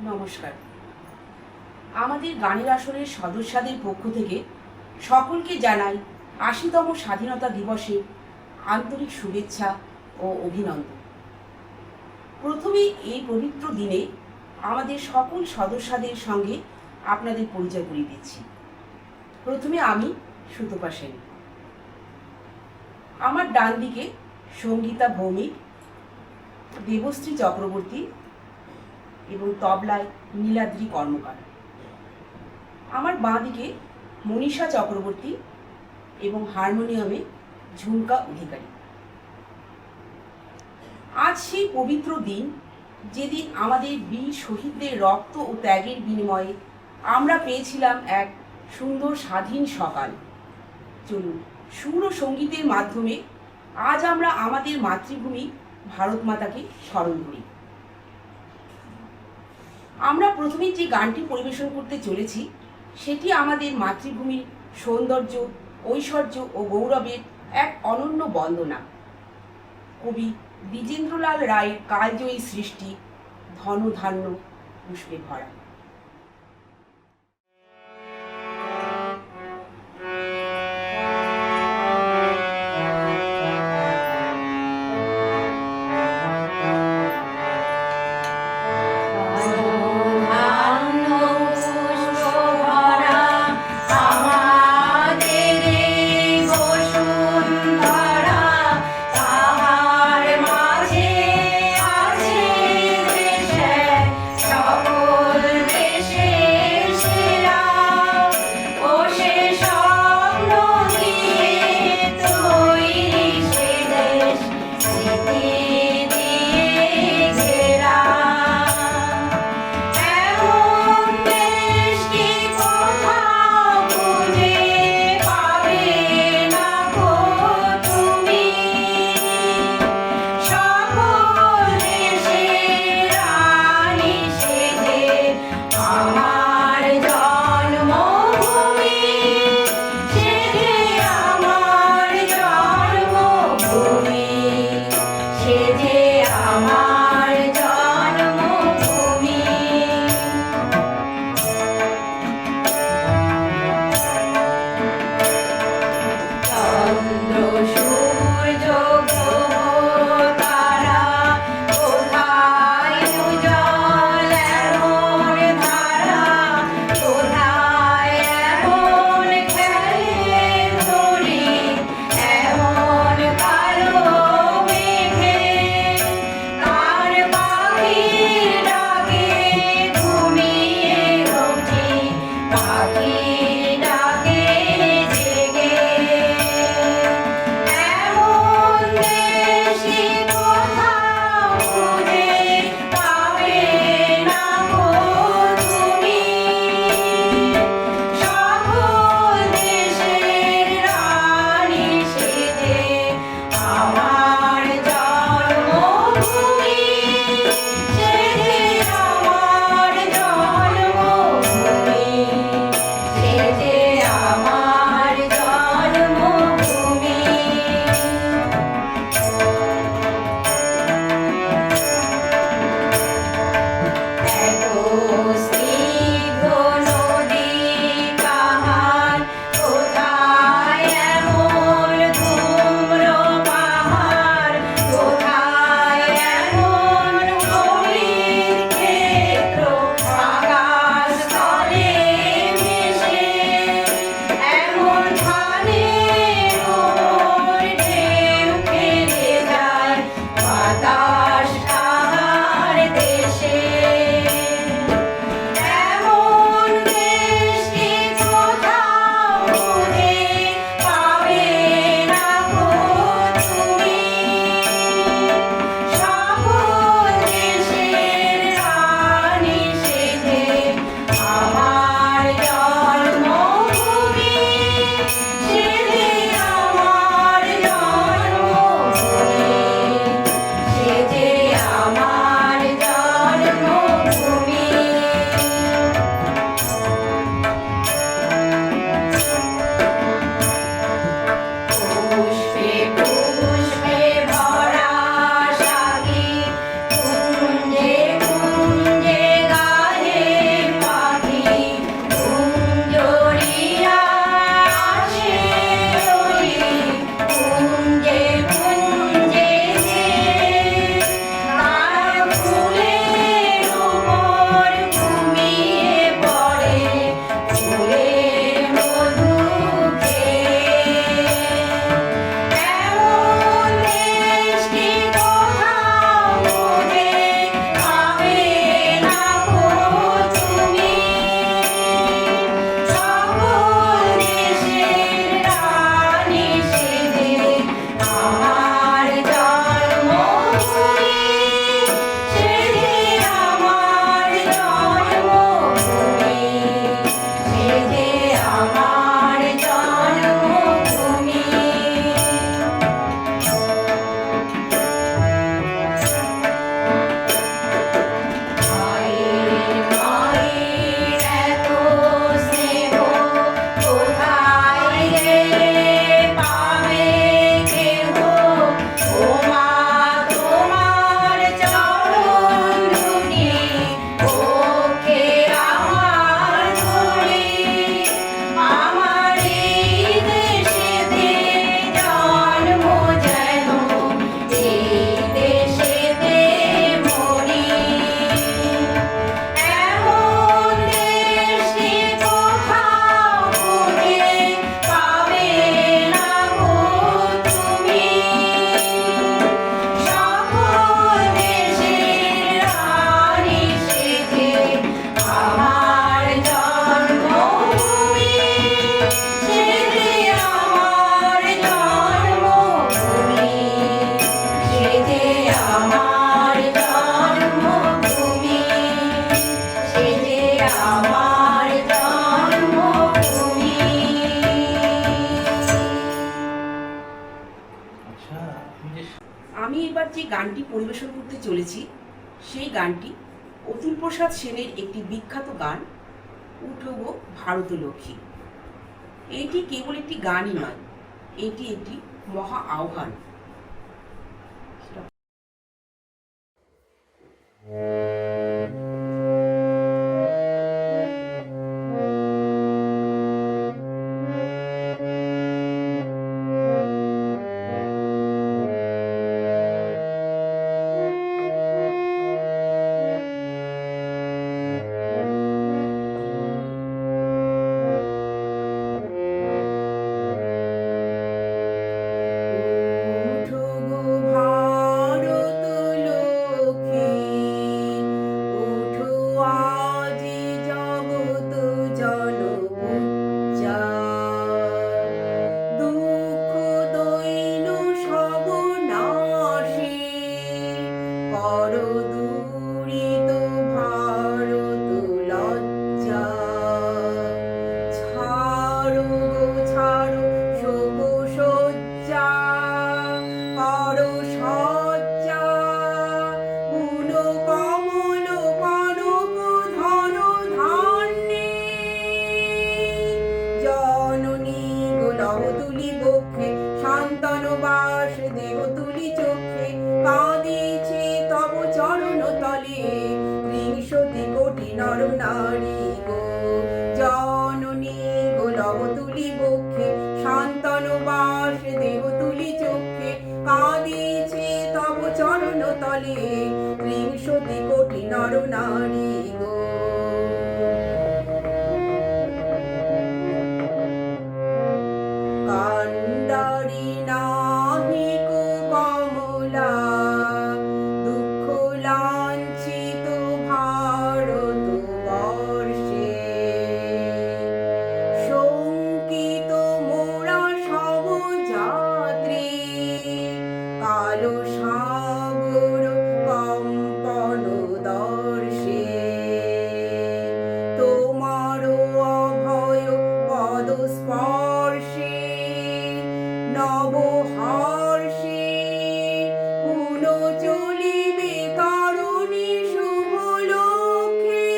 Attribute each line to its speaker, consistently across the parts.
Speaker 1: নমস্কার। আমাদের গানের আসরের সদস্যদের পক্ষ থেকে সকলকে জানাই ৮০তম স্বাধীনতা দিবসের আন্তরিক শুভেচ্ছা ও অভিনন্দন। প্রথমে এই পবিত্র দিনে আমাদের সকল সদস্যদের সঙ্গে আপনাদের পরিচয় করিয়ে দিচ্ছি। প্রথমে আমি সুতপা সেন, আমার ডান দিকে সঙ্গীতা ভৌমিক, দেবশ্রী চক্রবর্তী এবং তবলায় নীলাদ্রি কর্মকার। আমার বাঁ দিকে মনীষা চক্রবর্তী এবং হারমোনিয়ামে ঝুমকা অধিকারী। আজ সেই পবিত্র দিন, যেদিন আমাদের বীর শহীদদের রক্ত ও ত্যাগের বিনিময়ে আমরা পেয়েছিলাম এক সুন্দর স্বাধীন সকাল। চলুন সুর ও সঙ্গীতের মাধ্যমে আজ আমরা আমাদের মাতৃভূমি ভারত মাতাকে স্মরণ করি। আমরা প্রথমে যে গানটি পরিবেশন করতে চলেছি সেটি আমাদের মাতৃভূমির সৌন্দর্য, ঐশ্বর্য ও গৌরবের এক অনন্য বন্দনা। কবি দ্বিজেন্দ্রলাল রায়ের কালজয়ী সৃষ্টি ধনধান্য পুষ্পে ভরা।
Speaker 2: সকল
Speaker 1: পরিবেশন করতে চলেছি সেই গানটি অতুল প্রসাদ সেনের একটি বিখ্যাত গান, উঠো গো ভারত লক্ষ্মী। এটি কেবল একটি গানই নয়, এটি একটি মহা আহ্বান। শান্তনবাস দেহ তুলি চোখে, কাঁদিছে তব চরণ তলে ত্রিশতি কোটি নর নারী গো। জননী গো লব তুলি বক্ষে, শান্তনবাস দেহ তুলি চোখে, কাঁদিছে তব চরণ তলে ত্রিশতি কোটি নর নারী গো। কান্ডারি নাহিক কমলা, দুঃখ লাঞ্ছিত ভারত বর্ষে, শঙ্কিত মোরা সব যাত্রী, কালো সাগর কম্পন দর্শে, তোমারও অভয় পদ স্পর্শে, নব হর্ষে পুন চলিবে তরুণী শুভ লক্ষ্যে।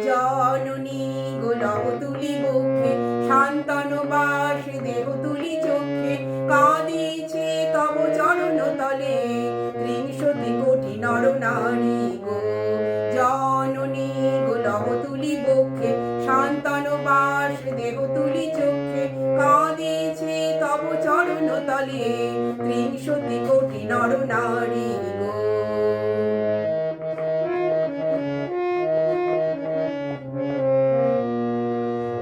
Speaker 1: জননী গো লব তুলি বক্ষে, শান্তনবাস দেহ তুলি চোখে, কাঁদিছে তব চরণ তলে ত্রিশতি কোটি নর নারী গো। জননী গো লব তুলি বক্ষে, শান্তনবাস দেহ তুলি চোখে, কাঁদিছে তব চরণ তলে ত্রিশতি কোটি নর নারী গো।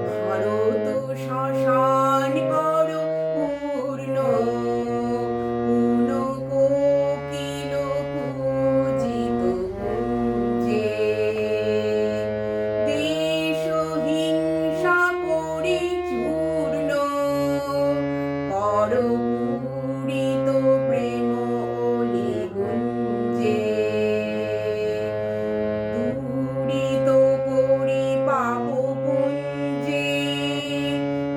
Speaker 1: ভারত শ্মশান কর পূর্ণ, পুন কোকিল পূজিত কুঞ্জে, দেশ হিংসা করি চূর্ণ, কর পূরিত প্রেম অলি গুঞ্জে, দূরিত করি পাপ পুঞ্জে,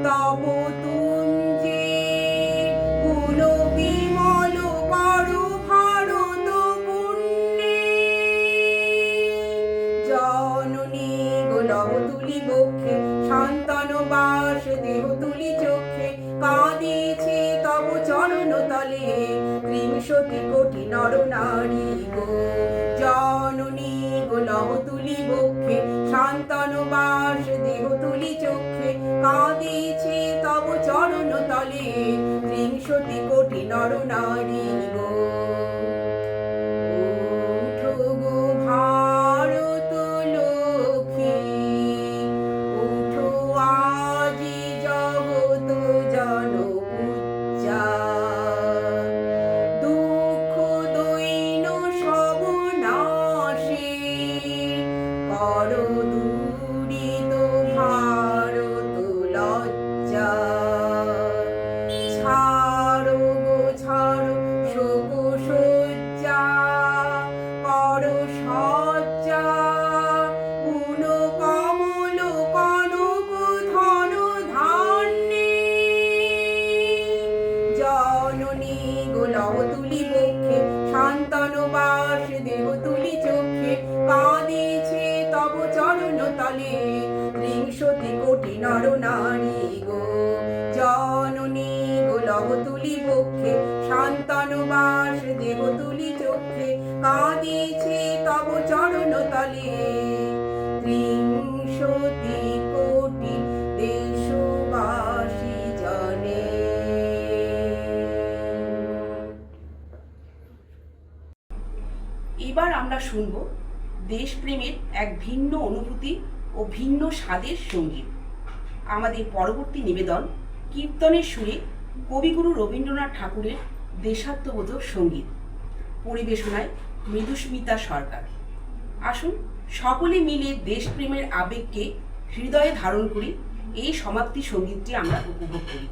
Speaker 1: তব তুঞ্জে কুল বিমল কর ভারত পুণ্যে। জননী গো লব তুলি বক্ষে, শান্তনবাস দেহ তুলি চোখে, কাঁদিছে তব চরণ তলে ত্রিশতি কোটি নর নারী গো। জননী গো লব তুলি বক্ষে, শান্তনবাস দেহ তুলি চোখে, কাঁদিছে তব চরণ তলে ত্রিশতি কোটি নর নারী গো। উঠো গো ভারত লক্ষ্মী, উঠো আজি জগত জন পূজা, দুঃখ দৈন সব নাশে, কর দূরিত ভারত লজ্জা। ছাড়ো গো ছাড়ো শোক শান্তনুবাস দেহ তুলি চোখে কাঁদিছে তব চরণ তলে ত্রিংশতি কোটি নর নারী গো জননী গো লব তুলি বক্ষে শান্তনুবাস দেহ তুলি চোখে কাঁদিছে তব চরণ তলে ত্রিংশতি কোটি দেশবাসী জনে। এবার আমরা শুনব দেশপ্রেমের এক ভিন্ন অনুভূতি ও ভিন্ন স্বাদের সঙ্গীত। আমাদের পরবর্তী নিবেদন কীর্তনের সুরে কবিগুরু রবীন্দ্রনাথ ঠাকুরের দেশাত্মবোধক সঙ্গীত, পরিবেশনায় মৃদুস্মিতা সরকার। আসুন সকলে মিলে দেশপ্রেমের আবেগকে হৃদয়ে ধারণ করি, এই সমাপ্তি সঙ্গীতটি আমরা উপভোগ করি।